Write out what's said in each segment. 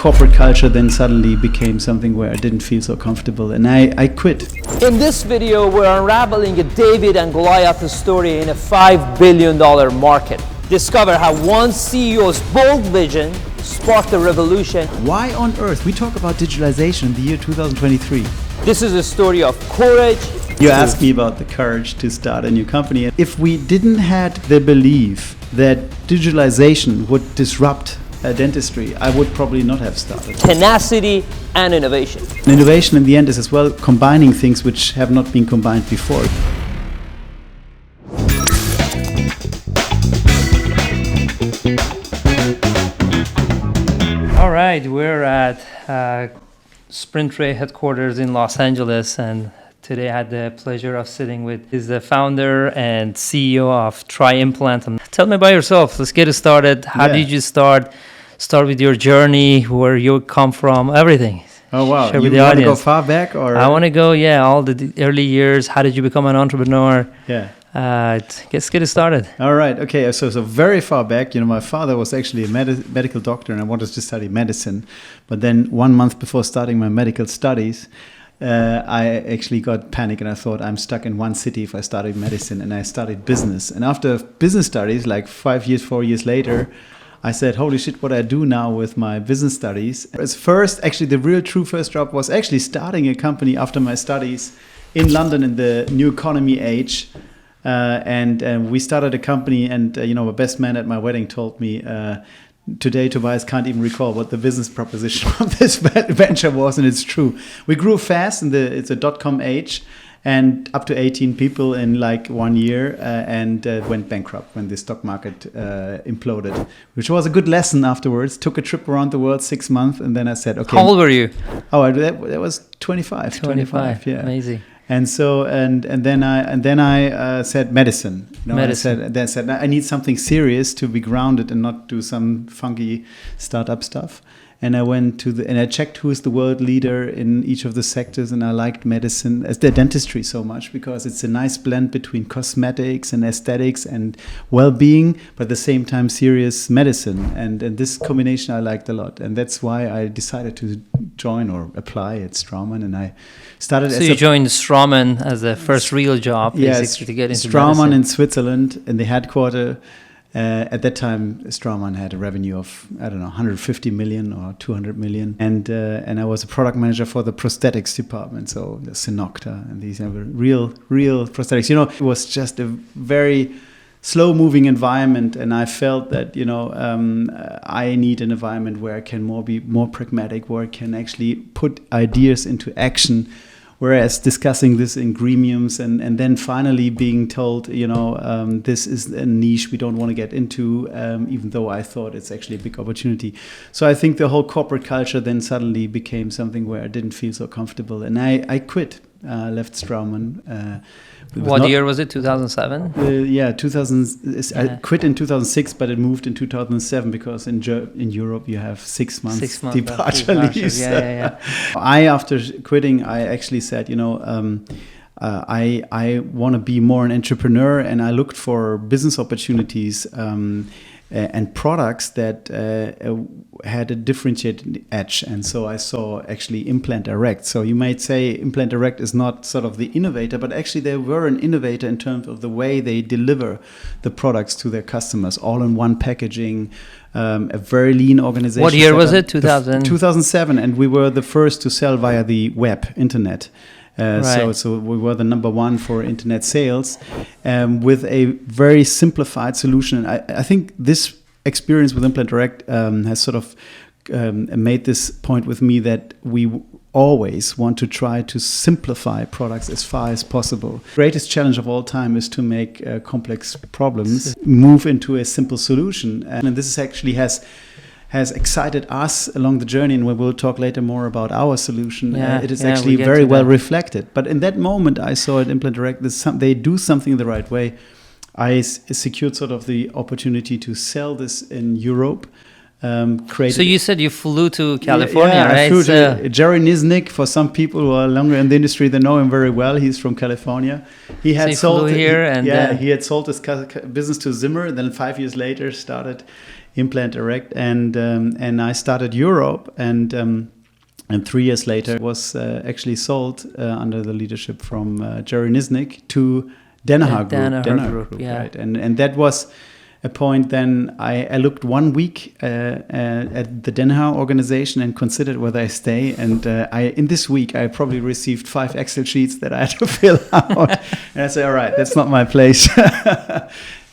corporate culture then suddenly became something where I didn't feel so comfortable, and I quit. In this video, we're unraveling a David and Goliath story in a $5 billion market. Discover how one CEO's bold vision sparked a revolution. Why on earth we talk about digitalization in the year 2023? This is a story of courage. You asked me about the courage to start a new company. If we didn't had the belief that digitalization would disrupt dentistry, I would probably not have started. Tenacity and innovation. Innovation in the end is as well combining things which have not been combined before. All right, we're at SprintRay headquarters in Los Angeles, and today I had the pleasure of sitting with the founder and CEO of TRI Implant. Tell me about yourself. Let's get it started. How did you start? Start with your journey, where you come from, everything. Oh, wow. Share You with the want to go audience. far back? Or? I want to go, all the early years. How did you become an entrepreneur? Yeah. Let's get it started. All right. Okay. So very far back, my father was actually a medical doctor, and I wanted to study medicine. But then 1 month before starting my medical studies, I actually got panic, and I thought I'm stuck in one city if I studied medicine, and I studied business. And after business studies, like 4 years later, I said, holy shit, what I do now with my business studies. As first, actually, the real true first job was actually starting a company after my studies in London in the new economy age. And we started a company, and my best man at my wedding told me, today Tobias can't even recall what the business proposition of this venture was, and it's true. We grew fast it's a .com age, and up to 18 people in like 1 year, and went bankrupt when the stock market imploded, which was a good lesson afterwards. Took a trip around the world 6 months, and then I said, okay. How old were you? Oh, that was 25. 25, yeah. Amazing. And so and then I said medicine. Medicine. I said I need something serious to be grounded and not do some funky startup stuff. And I went and I checked who is the world leader in each of the sectors, and I liked medicine, as the dentistry, so much because it's a nice blend between cosmetics and aesthetics and well-being, but at the same time serious medicine. And this combination I liked a lot, and that's why I decided to join or apply at Straumann, and I started. So you joined Straumann as the first real job, basically, to get into Straumann medicine. in Switzerland, in the headquarter. At that time, Straumann had a revenue of, 150 million or 200 million. And I was a product manager for the prosthetics department, so the Synocta, and these are real prosthetics. It was just a very slow-moving environment, and I felt that, I need an environment where I can be more pragmatic, where I can actually put ideas into action. Whereas discussing this in gremiums and then finally being told, this is a niche we don't want to get into, even though I thought it's actually a big opportunity. So I think the whole corporate culture then suddenly became something where I didn't feel so comfortable. And I quit, left Straumann. What year was it, 2007? 2000. I quit in 2006, but it moved in 2007 because in Europe you have 6 months, 6 months departure leaves. Yeah. After quitting, I actually said, I want to be more an entrepreneur, and I looked for business opportunities and products that had a differentiated edge. And so I saw actually Implant Direct. So you might say Implant Direct is not sort of the innovator, but actually they were an innovator in terms of the way they deliver the products to their customers, all in one packaging, a very lean organization. What year was it? 2007. And we were the first to sell via the web, internet. Right. So we were the number one for internet sales, with a very simplified solution. And I think this experience with Implant Direct has sort of made this point with me that we always want to try to simplify products as far as possible. The greatest challenge of all time is to make complex problems move into a simple solution. And this is actually has excited us along the journey, and we will talk later more about our solution. It is actually very well reflected. But in that moment, I saw at Implant Direct, they do something the right way. I secured sort of the opportunity to sell this in Europe. So you said you flew to California, right? I flew to Jerry Niznik. For some people who are longer in the industry, they know him very well. He's from California. He had sold here, he had sold his business to Zimmer, and then 5 years later started Implant Direct, and I started Europe, and 3 years later it was actually sold under the leadership from Jerry Nisnik to Danaher Group, yeah. right? And that was a point. Then I looked 1 week at the Danaher organization and considered whether I stay. And in this week I probably received 5 Excel sheets that I had to fill out. And I said, all right, that's not my place,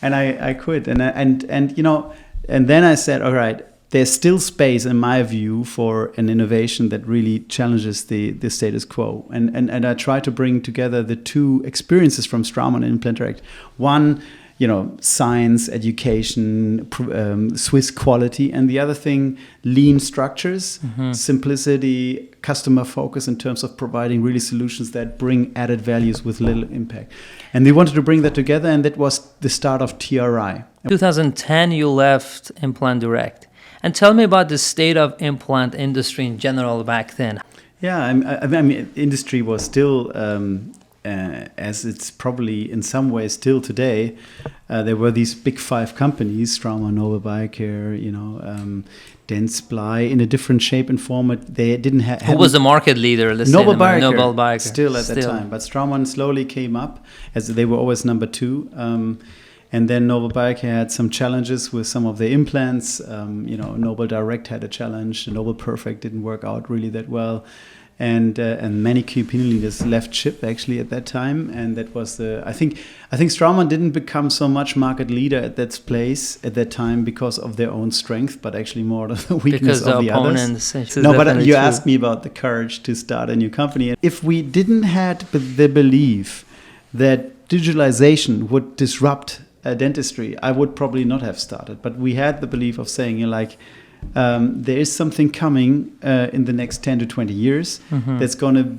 and I quit. And you know, and then I said, all right, there's still space, in my view, for an innovation that really challenges the status quo. And I try to bring together the two experiences from Straumann and Implant Direct. One, you know, science, education, Swiss quality, and the other thing, lean structures, simplicity, customer focus in terms of providing really solutions that bring added values with little impact. And they wanted to bring that together, and that was the start of TRI. 2010, you left Implant Direct. And tell me about the state of implant industry in general back then. Yeah, I mean, industry was still, as it's probably in some ways still today, there were these big 5 companies, Straumann, Nobel Biocare, you know, Dentsply, in a different shape and format. They didn't have... Who was the market leader? Nobel Biocare, Still at that time. But Straumann slowly came up, as they were always number 2. And then Nobel Biocare had some challenges with some of the implants. You know, Nobel Direct had a challenge. The Nobel Perfect didn't work out really that well. And many key opinion leaders left ship actually at that time. And that was I think Straumann didn't become so much market leader at that place at that time because of their own strength, but actually more of the weakness of the others. No, but you asked me about the courage to start a new company. If we didn't had the belief that digitalization would disrupt dentistry, I would probably not have started. But we had the belief of saying, you know, like, there is something coming in the next 10 to 20 years that's going to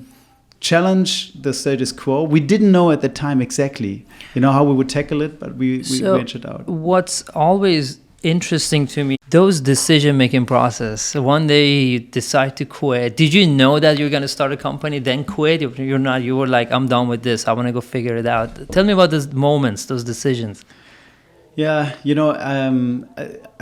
challenge the status quo. We didn't know at the time exactly, you know, how we would tackle it, but we ventured out. What's always interesting to me, those decision-making process. One day you decide to quit. Did you know that you're going to start a company, then quit? You're not. You were like, I'm done with this. I want to go figure it out. Tell me about those moments, those decisions. Yeah, you know,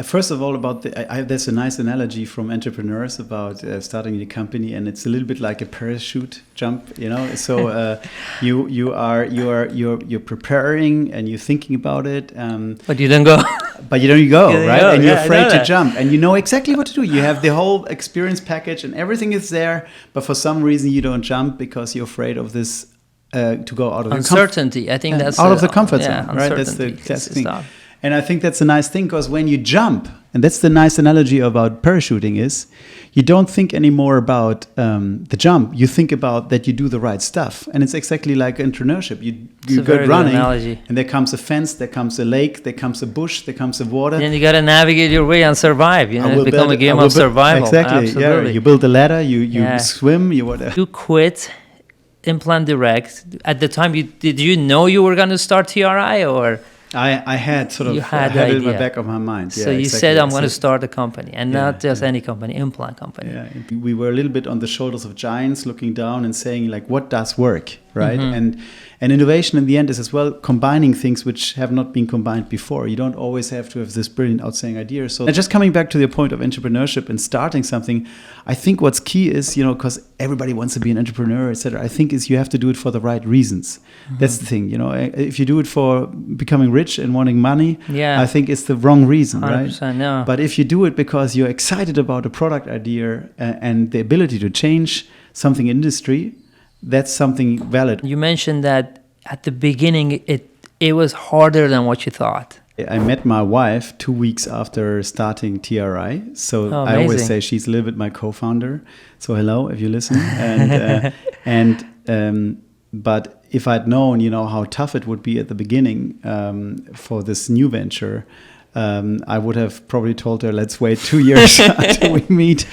first of all, about there's a nice analogy from entrepreneurs about starting a company, and it's a little bit like a parachute jump, you know. So you're preparing and you're thinking about it, but you don't go. But you don't go, right? And you're afraid to jump, and you know exactly what to do. You have the whole experience package, and everything is there, but for some reason you don't jump because you're afraid of this. To go out of uncertainty. I think that's out of the comfort zone, right? That's the classic thing. And I think that's a nice thing, because when you jump, and that's the nice analogy about parachuting, is you don't think anymore about the jump. You think about that you do the right stuff. And it's exactly like entrepreneurship. You go running, and there comes a fence, there comes a lake, there comes a bush, there comes a water. And you got to navigate your way and survive. You know, it becomes a game of survival. Exactly. Yeah. You build a ladder, you swim, you whatever. You quit Implant Direct. At the time, did you know you were going to start TRI, or? I had sort of had it in the back of my mind. So you said, I'm going to start a company, and not just any company, implant company. Yeah, we were a little bit on the shoulders of giants, looking down and saying, like, what does work, right? And innovation in the end is as well combining things which have not been combined before. You don't always have to have this brilliant outstanding idea. So just coming back to the point of entrepreneurship and starting something, I think what's key is, you know, because everybody wants to be an entrepreneur, etc. I think is you have to do it for the right reasons. That's the thing, you know. If you do it for becoming rich and wanting money, I think it's the wrong reason, right? No. But if you do it because you're excited about a product idea and the ability to change something in industry, that's something valid. You mentioned that at the beginning it was harder than what you thought. I met my wife 2 weeks after starting TRI. So I always say she's a little bit my co-founder. So hello, if you listen. But if I'd known, you know, how tough it would be at the beginning for this new venture, I would have probably told her, let's wait 2 years until we meet,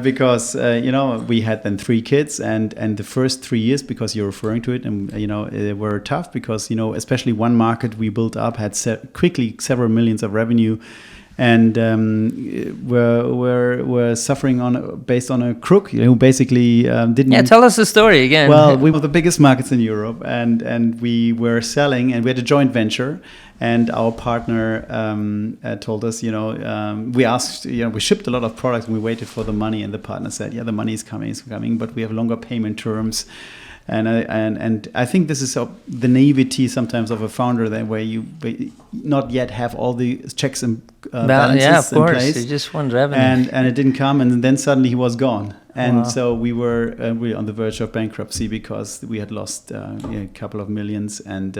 because you know, we had then 3 kids, and the first 3 years, because you're referring to it, and you know, were tough because, you know, especially one market we built up had quickly several millions of revenue, and we're suffering based on a crook, you know, who basically didn't. Yeah, tell us the story again. Well, we were the biggest markets in Europe, and we were selling, and we had a joint venture, And our partner told us, we asked, we shipped a lot of products and we waited for the money. And the partner said, yeah, the money is coming, but we have longer payment terms. And I think this is the naivety sometimes of a founder that where you not yet have all the checks and balances in place. You just want revenue. And it didn't come, and then suddenly he was gone. And so we were on the verge of bankruptcy because we had lost a couple of millions and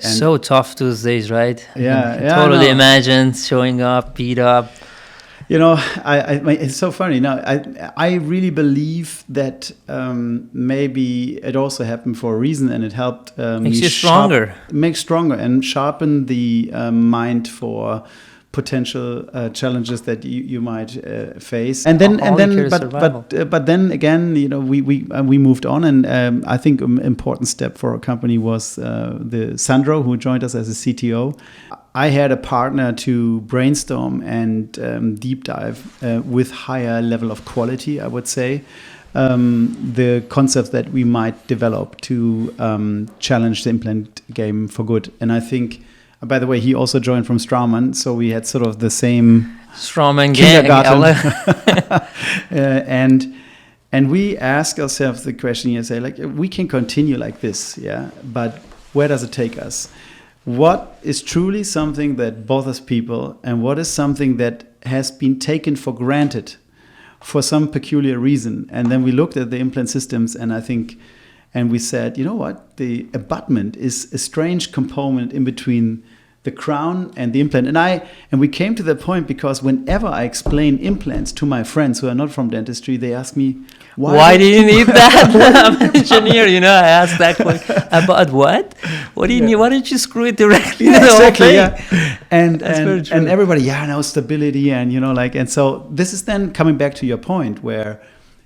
so tough those days, right? Yeah, totally imagine showing up, beat up. It's so funny. I really believe that maybe it also happened for a reason, and it helped makes you stronger. Make stronger and sharpen the mind for potential challenges that you might face. But then again, we moved on, and I think an important step for our company was the Sandro, who joined us as a CTO. I had a partner to brainstorm and deep dive with higher level of quality, I would say, the concepts that we might develop to challenge the implant game for good. And I think, by the way, he also joined from Straumann, so we had sort of the same Straumann kindergarten. And we ask ourselves the question, we can continue like this, but where does it take us? What is truly something that bothers people, and what is something that has been taken for granted for some peculiar reason? And then we looked at the implant systems, and we said, you know what? The abutment is a strange component in between the crown and the implant. And we came to that point because whenever I explain implants to my friends who are not from dentistry, they ask me, why do you need that? I'm an engineer, I asked that question. About what? What do you need? Why don't you screw it directly? Exactly, And everybody, stability and so this is then coming back to your point where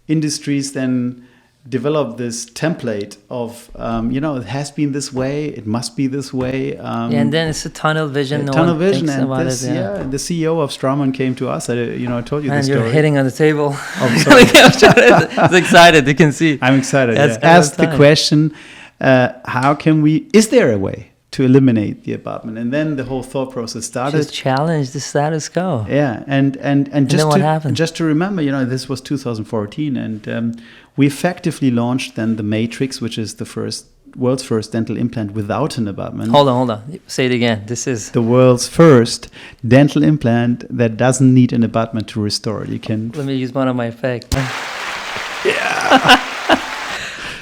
industries then develop this template of, it has been this way, it must be this way. And then it's a tunnel vision. And the CEO of Straumann came to us. I told you this story. And you're hitting on the table. Oh, sorry. I was excited. You can see. I'm excited. Ask the question, is there a way to eliminate the abutment? And then the whole thought process started. Just challenge the status quo. Yeah, and just what happened? Just to remember, this was 2014, and we effectively launched then the Matrix, which is the world's first dental implant without an abutment. Hold on. Say it again. This is the world's first dental implant that doesn't need an abutment to restore it. You can. Let me use one of my effects. Yeah.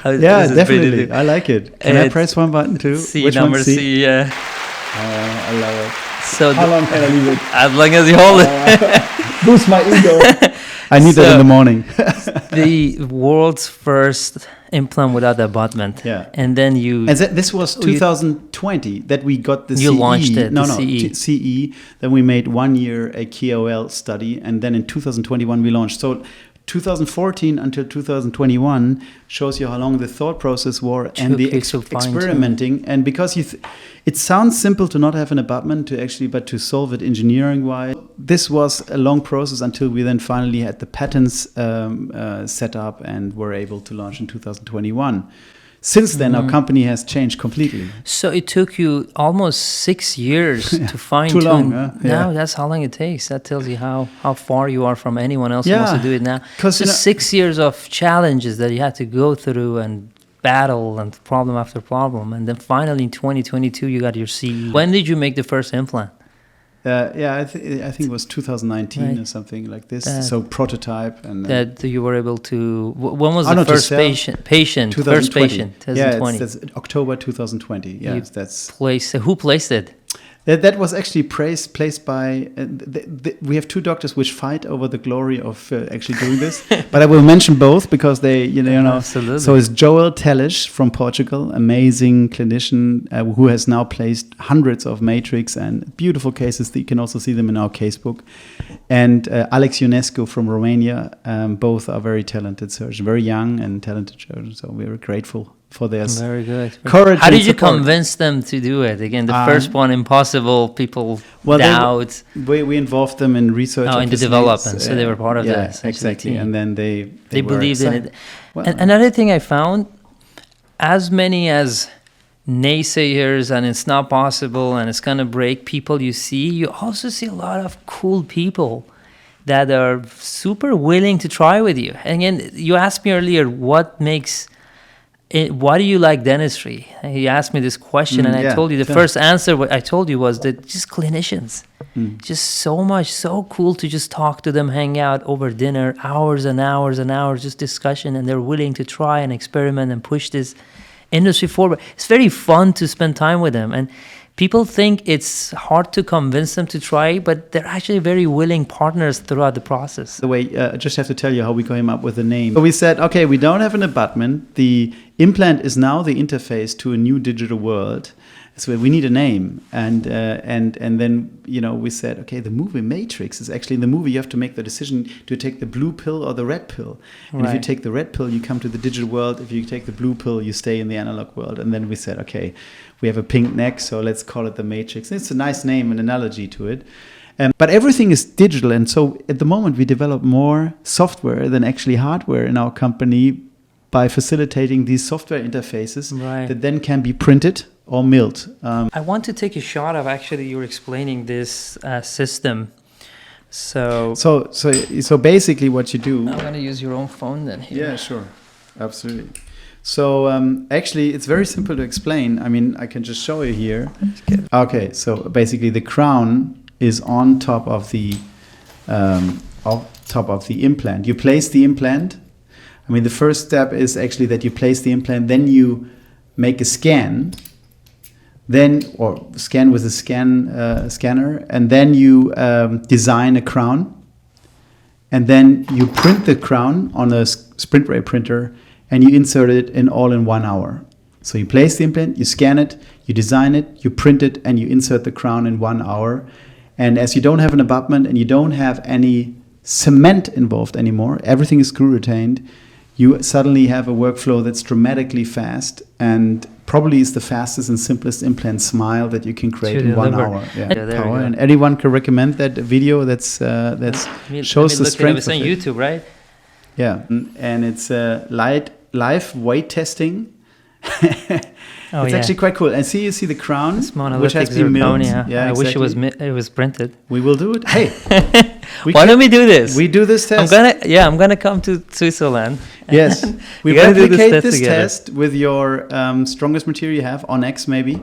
Definitely. I like it. Can I press one button too? Which number C? Yeah. I love it. So how long can I leave it? As long as you hold it. Boost my ego. I need that in the morning. The world's first implant without abutment. Yeah. And then you... And this was 2020 that we got the CE. You launched it, CE. Then we made 1 year a KOL study. And then in 2021 we launched. So 2014 until 2021 shows you how long the thought process was and the experimenting. And because it sounds simple to not have an abutment but to solve it engineering wise. This was a long process until we then finally had the patents set up and were able to launch in 2021. Since then, our company has changed completely. So it took you almost 6 years to fine too tune. long, Now that's how long it takes. That tells you how far you are from anyone else who wants to do it now. Because 6 years of challenges that you had to go through and battle and problem after problem, and then finally in 2022 you got your CE. When did you make the first implant? I think it was 2019 or something like this. So prototype and that you were able to. When was the first patient? 2020. First patient. 2020. That's October 2020. Yeah, that's who placed it? That was actually placed by. We have two doctors which fight over the glory of actually doing this, but I will mention both because they, Absolutely. So it's Joel Tellish from Portugal, amazing clinician who has now placed hundreds of Matrix and beautiful cases. You can also see them in our casebook, and Alex Ionescu from Romania. Both are very talented surgeons, very young and talented surgeons. So we're grateful for their courage. How did you convince them to do it? Again, the first one, impossible, people doubt. We involved them in research. In the development, so they were part of that. Exactly. And then they believed in it. Well, and another thing I found, as many as naysayers and it's not possible and it's going to break people you see, you also see a lot of cool people that are super willing to try with you. And again, you asked me earlier, why do you like dentistry? And you asked me this question, and I told you the first answer what I told you was that just clinicians. Just so cool to just talk to them, hang out over dinner, hours and hours and hours, just discussion, and they're willing to try and experiment and push this industry forward. It's very fun to spend time with them, and people think it's hard to convince them to try, but they're actually very willing partners throughout the process. The way, I just have to tell you how we came up with the name. So we said, okay, we don't have an abutment. The implant is now the interface to a new digital world. So we need a name. And then, we said, okay, the movie Matrix is actually, in the movie you have to make the decision to take the blue pill or the red pill. And if you take the red pill, you come to the digital world. If you take the blue pill, you stay in the analog world. And then we said, okay, we have a pink neck, so let's call it the Matrix. And it's a nice name, an analogy to it. But everything is digital. And so at the moment, we develop more software than actually hardware in our company by facilitating these software interfaces that then can be printed or milled. I want to take a shot of actually you're explaining this system. So basically what you do... I'm going to use your own phone then here. Yeah, sure. Absolutely. So actually, it's very simple to explain. I mean, I can just show you here. Okay, so basically the crown is on top of the implant. You place the implant. I mean, the first step is actually that you place the implant, then you make a scan, or scan with a scanner, and then you design a crown, and then you print the crown on a sprint ray printer, and you insert it in 1 hour. So you place the implant, you scan it, you design it, you print it, and you insert the crown in 1 hour. And as you don't have an abutment and you don't have any cement involved anymore, everything is screw retained, you suddenly have a workflow that's dramatically fast and probably is the fastest and simplest implant smile that you can create in 1 hour. And anyone can recommend that video that shows the strength. It's on YouTube, right? Yeah, and it's live weight testing. It's actually quite cool. And you see the crown, which has been milled. Yeah, I wish it was printed. We will do it. Hey, why don't we do this? We do this test. I'm gonna come to Switzerland. Yes, we replicate this test with your strongest material you have, Onyx maybe.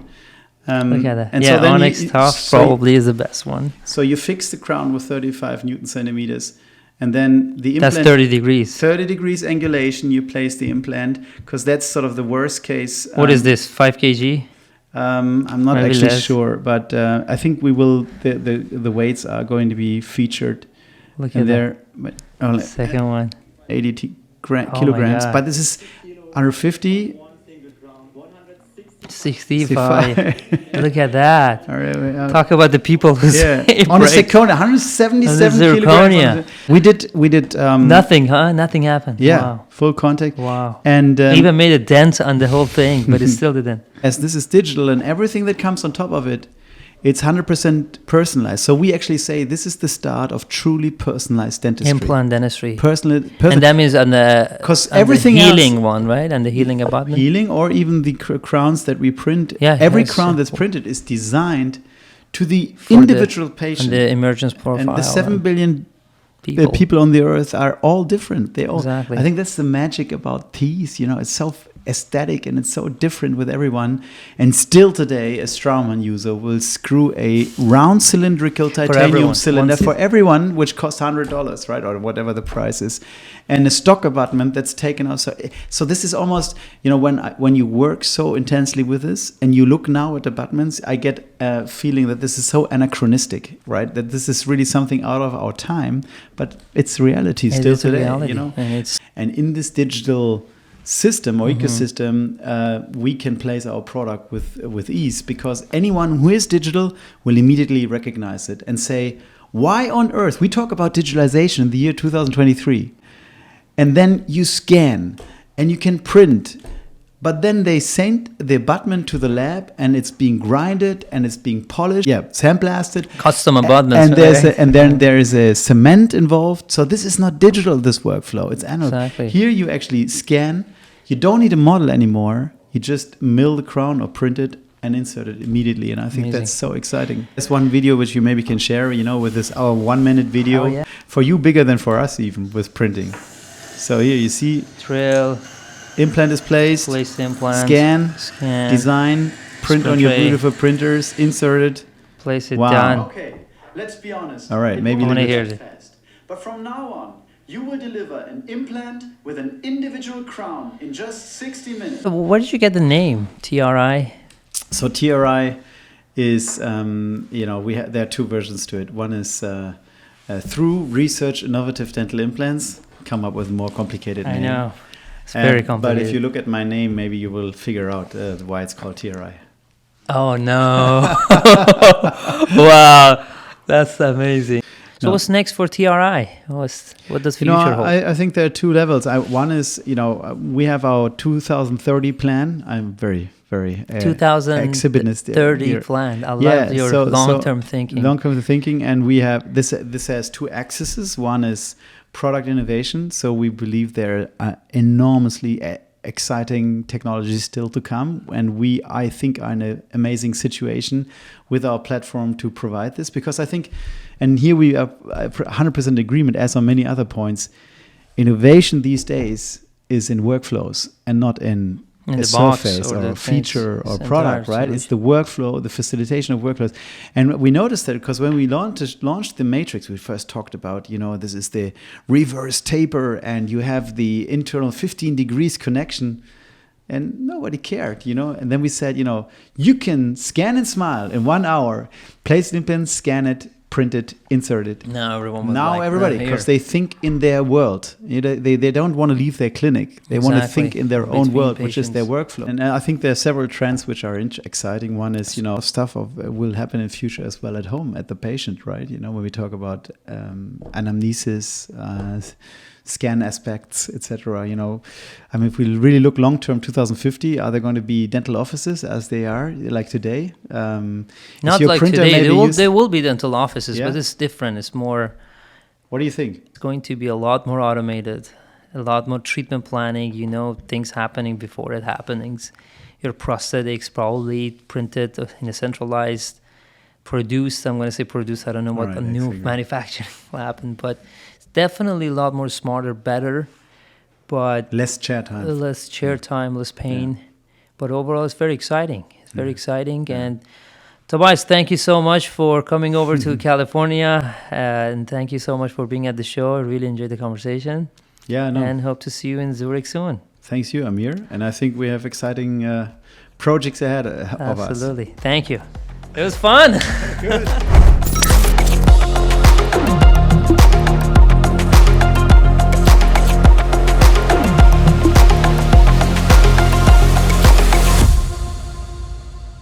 Look at that. And so then Onyx Tough probably is the best one. So you fix the crown with 35 Newton centimeters. And then the implant... That's 30 degrees. 30 degrees angulation, you place the implant, because that's sort of the worst case. What is this, 5 kg? I'm not actually sure, but I think we will... The weights are going to be featured. Look at there. Second one. 80 kilograms. But this is 150... 65. Look at that. Talk about the people who on a zirconia, 177 kilograms. We did nothing, huh? Nothing happened. Yeah, wow. Full contact. Wow. And even made a dent on the whole thing, but it still didn't. As this is digital and everything that comes on top of it, it's 100% personalized. So we actually say this is the start of truly personalized dentistry. Implant dentistry. And that means on the healing one, right? And the healing abutment. Healing, or even the crowns that we print. Yeah, every crown that's printed is designed to the individual patient. And the emergence profile. And the 7 billion people on the earth are all different. Exactly. I think that's the magic about teeth. It's so aesthetic and it's so different with everyone. And still today, a Straumann user will screw a round cylindrical titanium cylinder for everyone, which costs $100, right, or whatever the price is, and a stock abutment that's taken out. So this is almost, when you work so intensely with this and you look now at abutments, I get a feeling that this is so anachronistic, right? That this is really something out of our time, but it's reality still today. And in this digital system or ecosystem, we can place our product with ease, because anyone who is digital will immediately recognize it and say, why on earth? We talk about digitalization in the year 2023, and then you scan and you can print, but then they send the abutment to the lab and it's being grinded and it's being polished, sandblasted, custom abutments, and then there is a cement involved. So this is not digital, this workflow, it's analog. Exactly. Here you actually scan. You don't need a model anymore. You just mill the crown or print it and insert it immediately. And I think that's so exciting. There's one video which you maybe can share, with this our 1 minute video. For you, bigger than for us even with printing. So here you see. Drill. Implant is placed. Place the implant. Scan. Design. Print on your beautiful printers. Insert it. Place it down. Okay, let's be honest. All right, maybe a little bit fast. But from now on, you will deliver an implant with an individual crown in just 60 minutes. Where did you get the name, TRI? So TRI is, there are two versions to it. One is through research innovative dental implants, come up with a more complicated name. I know, it's very complicated. But if you look at my name, maybe you will figure out why it's called TRI. Oh no! Wow, that's amazing. So what's next for TRI? What does future hold? I think there are two levels. One is, we have our 2030 plan. I'm very 2030 plan. I love your long-term thinking. Long-term thinking, and we have this has two axes. One is product innovation. So we believe there are enormously exciting technologies still to come, and I think are in an amazing situation with our platform to provide this, because I think, and here we are 100% agreement, as on many other points, innovation these days is in workflows and not in a surface or a feature or product, right? It's the workflow, the facilitation of workflows. And we noticed that because when we launched the Matrix, we first talked about, this is the reverse taper and you have the internal 15 degrees connection, and nobody cared, And then we said, you can scan and smile in 1 hour, place an implant, scan it, print it, insert it. Now everyone everybody, because they think in their world. They don't want to leave their clinic. They want to think in their own world, which is their workflow. And I think there are several trends which are exciting. One is, stuff will happen in future as well at home at the patient, right? When we talk about anamnesis, scan aspects, etc. If we really look long term, 2050, are there going to be dental offices as they are like today? Not like today. There will be dental offices, but it's different. It's more. What do you think? It's going to be a lot more automated, a lot more treatment planning. Things happening before it happens. Your prosthetics probably printed in a centralized, produced. I'm going to say produced. I don't know what a new manufacturing will happen, but. Definitely a lot more smarter, better, but less chair time, less pain. But overall, it's very exciting. It's very exciting. And Tobias, thank you so much for coming over to California, and thank you so much for being at the show. I really enjoyed the conversation. And hope to see you in Zurich soon. Thanks you, Amir. And I think we have exciting projects ahead of us. Absolutely. Thank you. It was fun. Good.